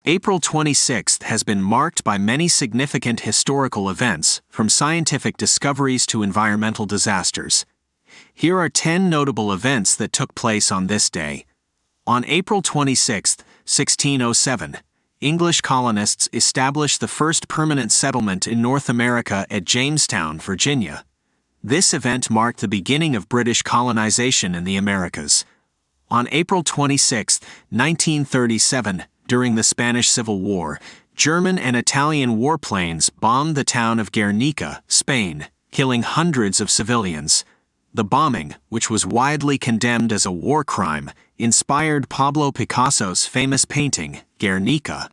April 26th has been marked by many significant historical events, from scientific discoveries to environmental disasters. Here are 10 notable events that took place on this day. On April 26, 1607, English colonists established the first permanent settlement in North America at Jamestown, Virginia. This event marked the beginning of British colonization in the Americas. On April 26, 1937, during the Spanish Civil War, German and Italian warplanes bombed the town of Guernica, Spain, killing hundreds of civilians. The bombing, which was widely condemned as a war crime, inspired Pablo Picasso's famous painting, Guernica.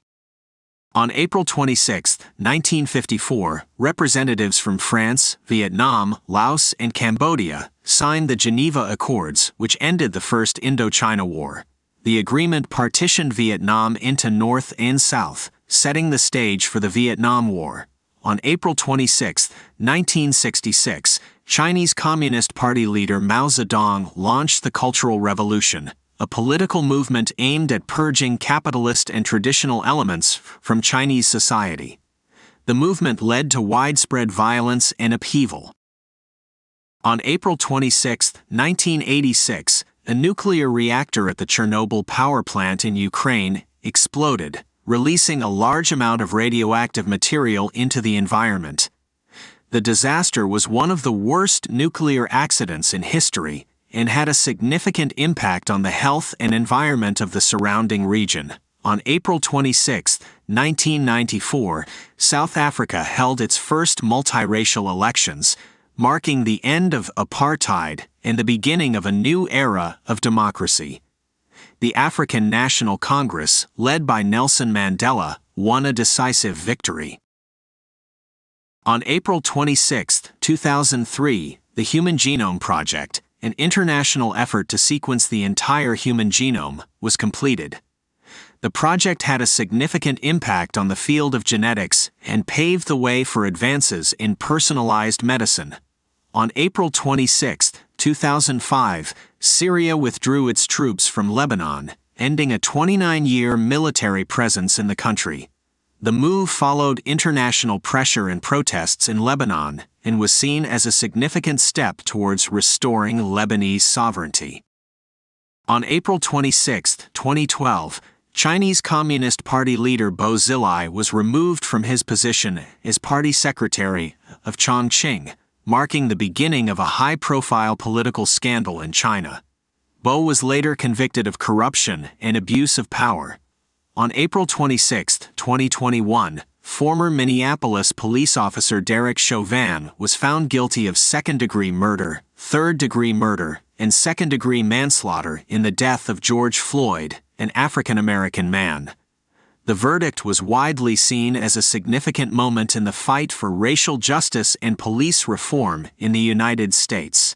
On April 26, 1954, representatives from France, Vietnam, Laos, and Cambodia signed the Geneva Accords, which ended the First Indochina War. The agreement partitioned Vietnam into North and South, setting the stage for the Vietnam War. On April 26, 1966, Chinese Communist Party leader Mao Zedong launched the Cultural Revolution, a political movement aimed at purging capitalist and traditional elements from Chinese society. The movement led to widespread violence and upheaval. On April 26, 1986, a nuclear reactor at the Chernobyl power plant in Ukraine exploded, releasing a large amount of radioactive material into the environment. The disaster was one of the worst nuclear accidents in history and had a significant impact on the health and environment of the surrounding region. On April 26, 1994, South Africa held its first multiracial elections, marking the end of apartheid and the beginning of a new era of democracy. The African National Congress, led by Nelson Mandela, won a decisive victory. On April 26, 2003, the Human Genome Project, an international effort to sequence the entire human genome, was completed. The project had a significant impact on the field of genetics and paved the way for advances in personalized medicine. On April 26, 2005, Syria withdrew its troops from Lebanon, ending a 29-year military presence in the country. The move followed international pressure and protests in Lebanon and was seen as a significant step towards restoring Lebanese sovereignty. On April 26, 2012, Chinese Communist Party leader Bo Xilai was removed from his position as party secretary of Chongqing, marking the beginning of a high-profile political scandal in China. Bo was later convicted of corruption and abuse of power. On April 26, 2021, former Minneapolis police officer Derek Chauvin was found guilty of second-degree murder, third-degree murder, and second-degree manslaughter in the death of George Floyd, an African-American man. The verdict was widely seen as a significant moment in the fight for racial justice and police reform in the United States.